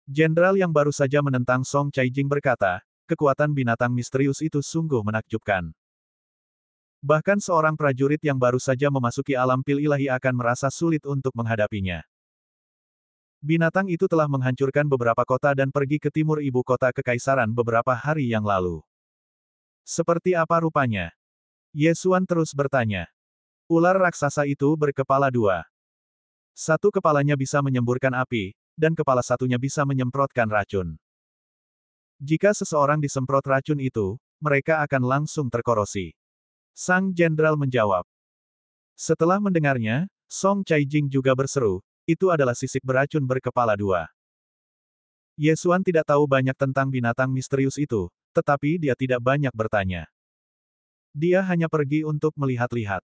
Jenderal yang baru saja menentang Song Caijing berkata, kekuatan binatang misterius itu sungguh menakjubkan. Bahkan seorang prajurit yang baru saja memasuki alam pil ilahi akan merasa sulit untuk menghadapinya. Binatang itu telah menghancurkan beberapa kota dan pergi ke timur ibu kota kekaisaran beberapa hari yang lalu. Seperti apa rupanya? Ye Xuan terus bertanya. Ular raksasa itu berkepala 2. Satu kepalanya bisa menyemburkan api, dan kepala satunya bisa menyemprotkan racun. Jika seseorang disemprot racun itu, mereka akan langsung terkorosi. Sang jenderal menjawab. Setelah mendengarnya, Song Caijing juga berseru, itu adalah sisik beracun berkepala 2. Ye Xuan tidak tahu banyak tentang binatang misterius itu, tetapi dia tidak banyak bertanya. Dia hanya pergi untuk melihat-lihat.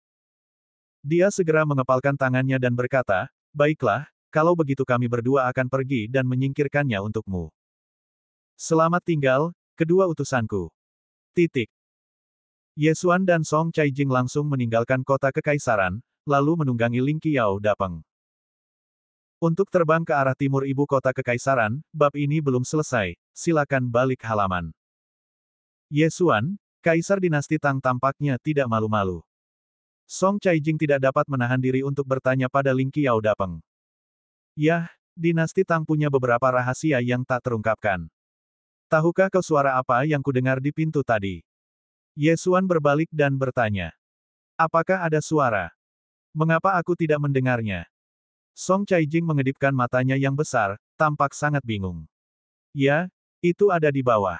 Dia segera mengepalkan tangannya dan berkata, "Baiklah, kalau begitu kami berdua akan pergi dan menyingkirkannya untukmu. Selamat tinggal, kedua utusanku." Titik. Ye Xuan dan Song Caijing langsung meninggalkan kota kekaisaran, lalu menunggangi Ling Qiao Dapeng. Untuk terbang ke arah timur ibu kota kekaisaran, bab ini belum selesai, silakan balik halaman. Ye Xuan, Kaisar dinasti Tang tampaknya tidak malu-malu. Song Caijing tidak dapat menahan diri untuk bertanya pada Ling Qiao Dapeng. Yah, dinasti Tang punya beberapa rahasia yang tak terungkapkan. Tahukah kau suara apa yang kudengar di pintu tadi? Ye Xuan berbalik dan bertanya. Apakah ada suara? Mengapa aku tidak mendengarnya? Song Caijing mengedipkan matanya yang besar, tampak sangat bingung. Ya, itu ada di bawah.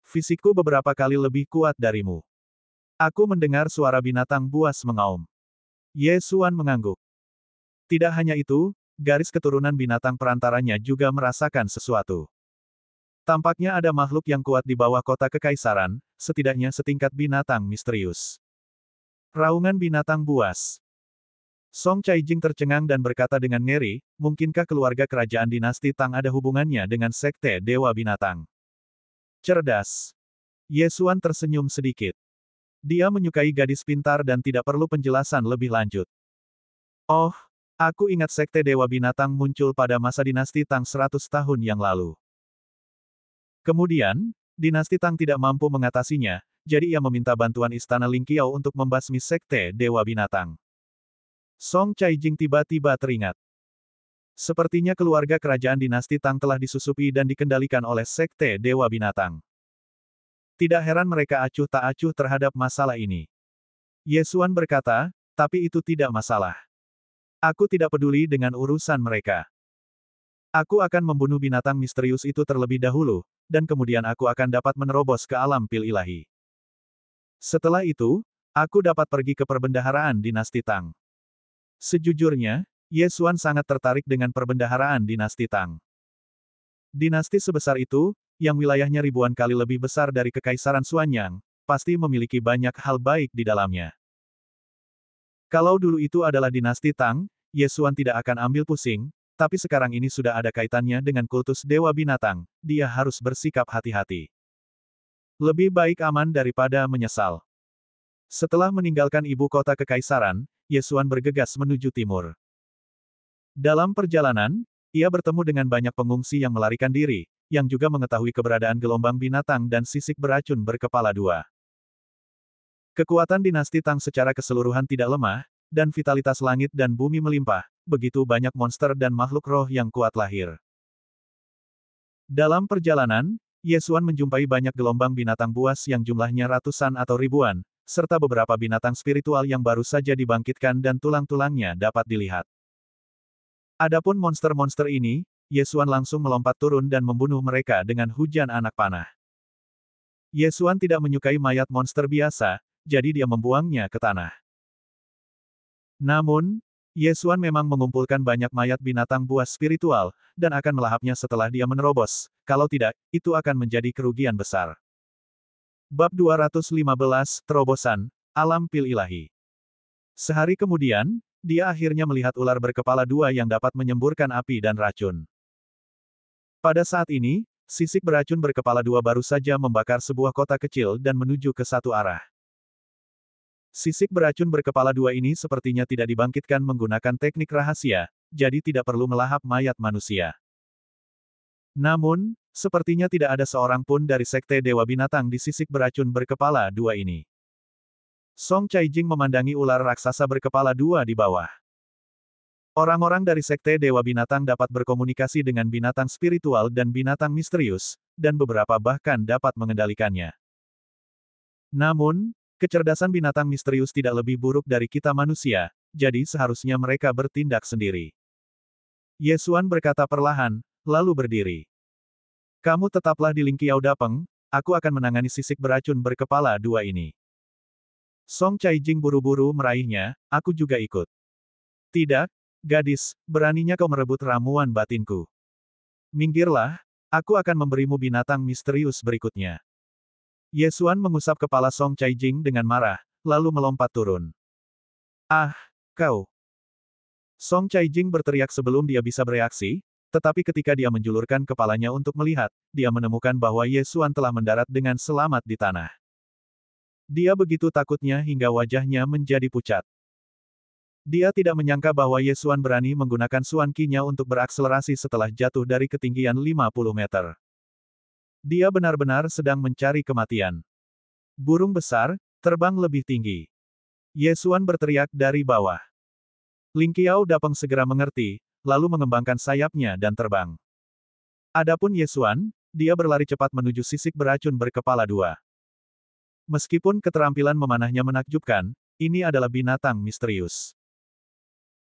Fisikku beberapa kali lebih kuat darimu. Aku mendengar suara binatang buas mengaum. Ye Xuan mengangguk. Tidak hanya itu, garis keturunan binatang perantaranya juga merasakan sesuatu. Tampaknya ada makhluk yang kuat di bawah kota kekaisaran, setidaknya setingkat binatang misterius. Raungan binatang buas. Song Caijing tercengang dan berkata dengan ngeri, mungkinkah keluarga kerajaan dinasti Tang ada hubungannya dengan sekte Dewa Binatang? Cerdas. Ye Xuan tersenyum sedikit. Dia menyukai gadis pintar dan tidak perlu penjelasan lebih lanjut. Oh, aku ingat sekte Dewa Binatang muncul pada masa dinasti Tang 100 tahun yang lalu. Kemudian, dinasti Tang tidak mampu mengatasinya, jadi ia meminta bantuan Istana Lingqiao untuk membasmi sekte Dewa Binatang. Song Caijing tiba-tiba teringat. Sepertinya keluarga kerajaan dinasti Tang telah disusupi dan dikendalikan oleh sekte Dewa Binatang. Tidak heran mereka acuh tak acuh terhadap masalah ini. Ye Xuan berkata, tapi itu tidak masalah. Aku tidak peduli dengan urusan mereka. Aku akan membunuh binatang misterius itu terlebih dahulu, dan kemudian aku akan dapat menerobos ke alam pil ilahi. Setelah itu, aku dapat pergi ke perbendaharaan dinasti Tang. Sejujurnya, Ye Xuan sangat tertarik dengan perbendaharaan dinasti Tang. Dinasti sebesar itu, yang wilayahnya ribuan kali lebih besar dari Kekaisaran Xuanyang, pasti memiliki banyak hal baik di dalamnya. Kalau dulu itu adalah dinasti Tang, Ye Xuan tidak akan ambil pusing, tapi sekarang ini sudah ada kaitannya dengan kultus Dewa Binatang, dia harus bersikap hati-hati. Lebih baik aman daripada menyesal. Setelah meninggalkan ibu kota Kekaisaran, Ye Xuan bergegas menuju timur. Dalam perjalanan, ia bertemu dengan banyak pengungsi yang melarikan diri, yang juga mengetahui keberadaan gelombang binatang dan sisik beracun berkepala dua. Kekuatan dinasti Tang secara keseluruhan tidak lemah, dan vitalitas langit dan bumi melimpah, begitu banyak monster dan makhluk roh yang kuat lahir. Dalam perjalanan, Ye Xuan menjumpai banyak gelombang binatang buas yang jumlahnya ratusan atau ribuan, serta beberapa binatang spiritual yang baru saja dibangkitkan dan tulang-tulangnya dapat dilihat. Adapun monster-monster ini, Ye Xuan langsung melompat turun dan membunuh mereka dengan hujan anak panah. Ye Xuan tidak menyukai mayat monster biasa, jadi dia membuangnya ke tanah. Namun, Ye Xuan memang mengumpulkan banyak mayat binatang buas spiritual, dan akan melahapnya setelah dia menerobos, kalau tidak, itu akan menjadi kerugian besar. Bab 215, Terobosan, Alam Pil Ilahi. Sehari kemudian, dia akhirnya melihat ular berkepala dua yang dapat menyemburkan api dan racun. Pada saat ini, sisik beracun berkepala dua baru saja membakar sebuah kota kecil dan menuju ke satu arah. Sisik beracun berkepala dua ini sepertinya tidak dibangkitkan menggunakan teknik rahasia, jadi tidak perlu melahap mayat manusia. Namun, sepertinya tidak ada seorang pun dari sekte Dewa Binatang di sisik beracun berkepala dua ini. Song Caijing memandangi ular raksasa berkepala dua di bawah. Orang-orang dari sekte Dewa Binatang dapat berkomunikasi dengan binatang spiritual dan binatang misterius, dan beberapa bahkan dapat mengendalikannya. Namun, kecerdasan binatang misterius tidak lebih buruk dari kita manusia, jadi seharusnya mereka bertindak sendiri. Ye Xuan berkata perlahan, lalu berdiri. Kamu tetaplah di Lingqiao Dapeng, aku akan menangani sisik beracun berkepala dua ini. Song Caijing buru-buru meraihnya, aku juga ikut. Tidak, gadis, beraninya kau merebut ramuan batinku. Minggirlah, aku akan memberimu binatang misterius berikutnya. Ye Xuan mengusap kepala Song Caijing dengan marah, lalu melompat turun. Ah, kau! Song Caijing berteriak sebelum dia bisa bereaksi, tetapi ketika dia menjulurkan kepalanya untuk melihat, dia menemukan bahwa Ye Xuan telah mendarat dengan selamat di tanah. Dia begitu takutnya hingga wajahnya menjadi pucat. Dia tidak menyangka bahwa Ye Xuan berani menggunakan Xuan Qi-nya untuk berakselerasi setelah jatuh dari ketinggian 50 meter. Dia benar-benar sedang mencari kematian. Burung besar, terbang lebih tinggi. Ye Xuan berteriak dari bawah. Lingqiao Dapeng segera mengerti, lalu mengembangkan sayapnya dan terbang. Adapun Ye Xuan, dia berlari cepat menuju sisik beracun berkepala dua. Meskipun keterampilan memanahnya menakjubkan, ini adalah binatang misterius.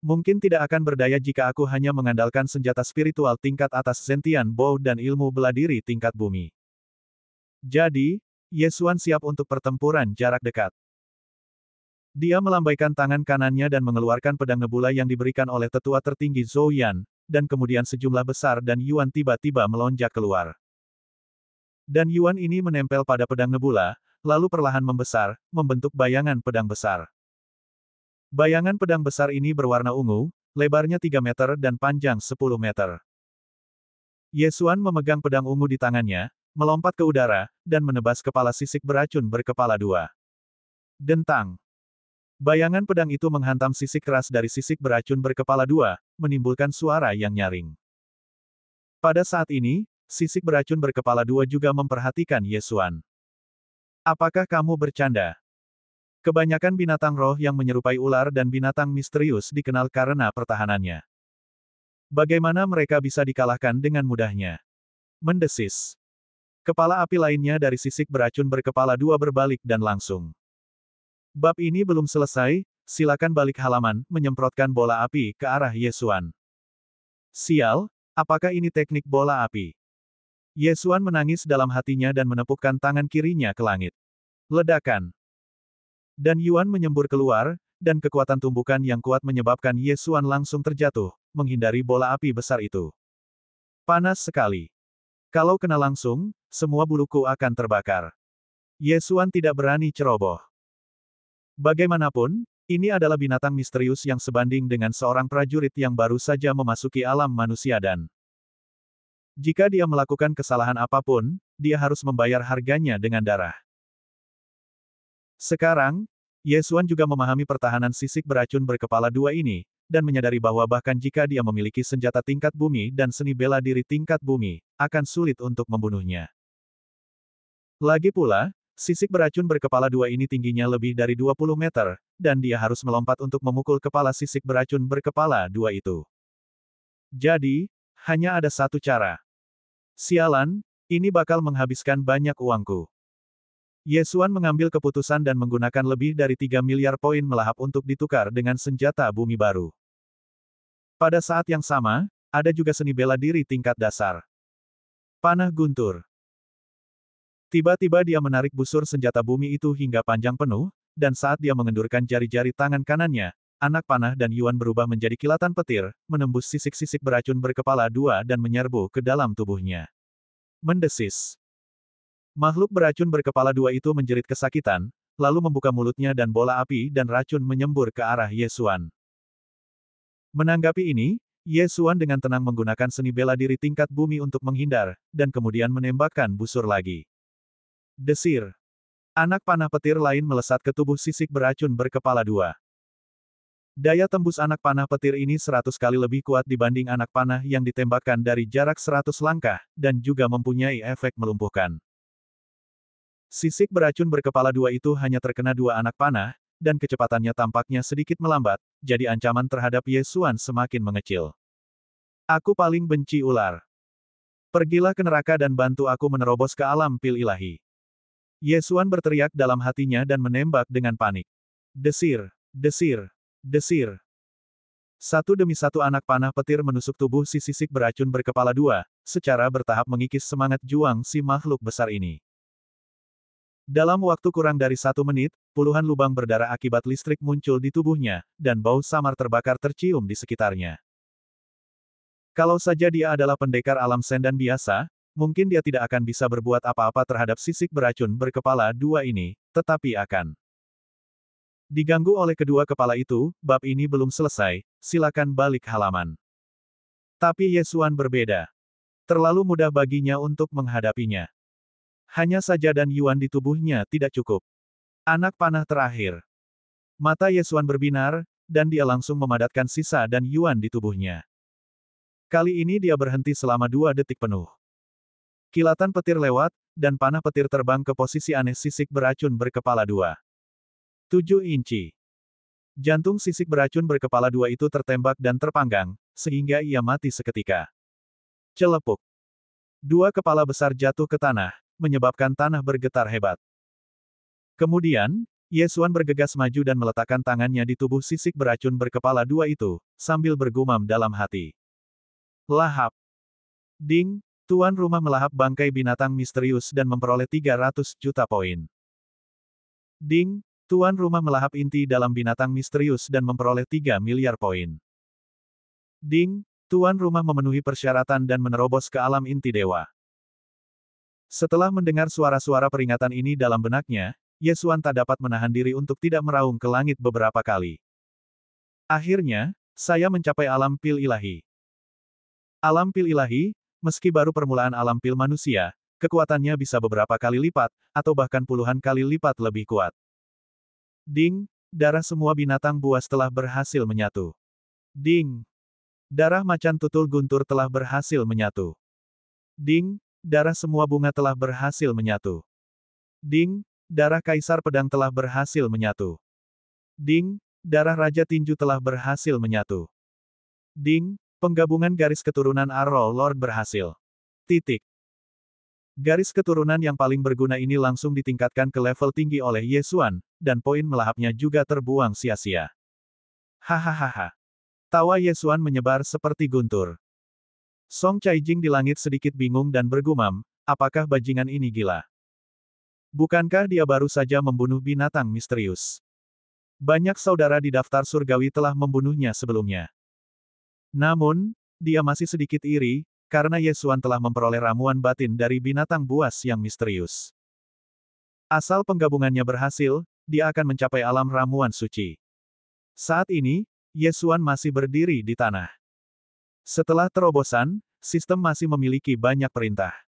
Mungkin tidak akan berdaya jika aku hanya mengandalkan senjata spiritual tingkat atas Zentian Bow dan ilmu bela diri tingkat bumi. Jadi, Ye Xuan siap untuk pertempuran jarak dekat. Dia melambaikan tangan kanannya dan mengeluarkan pedang nebula yang diberikan oleh tetua tertinggi Zhou Yan, dan kemudian sejumlah besar dan Yuan tiba-tiba melonjak keluar. Dan Yuan ini menempel pada pedang nebula, lalu perlahan membesar, membentuk bayangan pedang besar. Bayangan pedang besar ini berwarna ungu, lebarnya 3 meter dan panjang 10 meter. Ye Xuan memegang pedang ungu di tangannya, melompat ke udara, dan menebas kepala sisik beracun berkepala dua. Dentang. Bayangan pedang itu menghantam sisik keras dari sisik beracun berkepala dua, menimbulkan suara yang nyaring. Pada saat ini, sisik beracun berkepala dua juga memperhatikan Ye Xuan. Apakah kamu bercanda? Kebanyakan binatang roh yang menyerupai ular dan binatang misterius dikenal karena pertahanannya. Bagaimana mereka bisa dikalahkan dengan mudahnya? Mendesis. Kepala api lainnya dari sisik beracun berkepala dua berbalik dan langsung. Bab ini belum selesai, silakan balik halaman, menyemprotkan bola api ke arah Ye Xuan. Sial, apakah ini teknik bola api? Ye Xuan menangis dalam hatinya dan menepukkan tangan kirinya ke langit. Ledakan. Dan Yuan menyembur keluar, dan kekuatan tumbukan yang kuat menyebabkan Ye Xuan langsung terjatuh, menghindari bola api besar itu. Panas sekali. Kalau kena langsung, semua buluku akan terbakar. Ye Xuan tidak berani ceroboh. Bagaimanapun, ini adalah binatang misterius yang sebanding dengan seorang prajurit yang baru saja memasuki alam manusia dan jika dia melakukan kesalahan apapun, dia harus membayar harganya dengan darah. Sekarang, Ye Xuan juga memahami pertahanan sisik beracun berkepala dua ini, dan menyadari bahwa bahkan jika dia memiliki senjata tingkat bumi dan seni bela diri tingkat bumi, akan sulit untuk membunuhnya. Lagi pula, sisik beracun berkepala dua ini tingginya lebih dari 20 meter, dan dia harus melompat untuk memukul kepala sisik beracun berkepala dua itu. Jadi, hanya ada satu cara. Sialan, ini bakal menghabiskan banyak uangku. Ye Xuan mengambil keputusan dan menggunakan lebih dari 3 miliar poin melahap untuk ditukar dengan senjata bumi baru. Pada saat yang sama, ada juga seni bela diri tingkat dasar. Panah guntur. Tiba-tiba dia menarik busur senjata bumi itu hingga panjang penuh, dan saat dia mengendurkan jari-jari tangan kanannya, anak panah dan Yuan berubah menjadi kilatan petir, menembus sisik-sisik beracun berkepala dua dan menyerbu ke dalam tubuhnya. Mendesis. Makhluk beracun berkepala dua itu menjerit kesakitan, lalu membuka mulutnya dan bola api dan racun menyembur ke arah Ye Xuan. Menanggapi ini, Ye Xuan dengan tenang menggunakan seni bela diri tingkat bumi untuk menghindar, dan kemudian menembakkan busur lagi. Desir. Anak panah petir lain melesat ke tubuh sisik beracun berkepala dua. Daya tembus anak panah petir ini 100 kali lebih kuat dibanding anak panah yang ditembakkan dari jarak 100 langkah, dan juga mempunyai efek melumpuhkan. Sisik beracun berkepala dua itu hanya terkena dua anak panah, dan kecepatannya tampaknya sedikit melambat, jadi ancaman terhadap Ye Xuan semakin mengecil. Aku paling benci ular. Pergilah ke neraka dan bantu aku menerobos ke alam pil ilahi. Ye Xuan berteriak dalam hatinya dan menembak dengan panik. Desir, desir, desir. Satu demi satu anak panah petir menusuk tubuh si sisik beracun berkepala dua, secara bertahap mengikis semangat juang si makhluk besar ini. Dalam waktu kurang dari 1 menit, puluhan lubang berdarah akibat listrik muncul di tubuhnya, dan bau samar terbakar tercium di sekitarnya. Kalau saja dia adalah pendekar alam sendan biasa, mungkin dia tidak akan bisa berbuat apa-apa terhadap sisik beracun berkepala dua ini, tetapi akan diganggu oleh kedua kepala itu. Bab ini belum selesai, silakan balik halaman. Tapi Ye Xuan berbeda. Terlalu mudah baginya untuk menghadapinya. Hanya saja dan Yuan di tubuhnya tidak cukup. Anak panah terakhir. Mata Ye Xuan berbinar, dan dia langsung memadatkan sisa dan Yuan di tubuhnya. Kali ini dia berhenti selama 2 detik penuh. Kilatan petir lewat, dan panah petir terbang ke posisi aneh sisik beracun berkepala dua. 7 inci. Jantung sisik beracun berkepala dua itu tertembak dan terpanggang, sehingga ia mati seketika. Celepuk. 2 kepala besar jatuh ke tanah, menyebabkan tanah bergetar hebat. Kemudian, Ye Xuan bergegas maju dan meletakkan tangannya di tubuh sisik beracun berkepala dua itu, sambil bergumam dalam hati. Lahap. Ding. Tuan rumah melahap bangkai binatang misterius dan memperoleh 300 juta poin. Ding, Tuan rumah melahap inti dalam binatang misterius dan memperoleh 3 miliar poin. Ding, tuan rumah memenuhi persyaratan dan menerobos ke alam inti dewa. Setelah mendengar suara-suara peringatan ini dalam benaknya, Yesuan tak dapat menahan diri untuk tidak meraung ke langit beberapa kali. Akhirnya, saya mencapai alam pil ilahi. Alam pil ilahi, meski baru permulaan alam pil manusia, kekuatannya bisa beberapa kali lipat, atau bahkan puluhan kali lipat lebih kuat. Ding, darah semua binatang buas telah berhasil menyatu. Ding, darah macan tutul guntur telah berhasil menyatu. Ding, darah semua bunga telah berhasil menyatu. Ding, darah kaisar pedang telah berhasil menyatu. Ding, darah raja tinju telah berhasil menyatu. Ding, penggabungan garis keturunan Arrow Lord berhasil. Titik. Garis keturunan yang paling berguna ini langsung ditingkatkan ke level tinggi oleh Yesuan, dan poin melahapnya juga terbuang sia-sia. Hahaha. Tawa Yesuan menyebar seperti guntur. Song Caijing di langit sedikit bingung dan bergumam, apakah bajingan ini gila? Bukankah dia baru saja membunuh binatang misterius? Banyak saudara di daftar surgawi telah membunuhnya sebelumnya. Namun, dia masih sedikit iri, karena Yesuan telah memperoleh ramuan batin dari binatang buas yang misterius. Asal penggabungannya berhasil, dia akan mencapai alam ramuan suci. Saat ini, Yesuan masih berdiri di tanah. Setelah terobosan, sistem masih memiliki banyak perintah.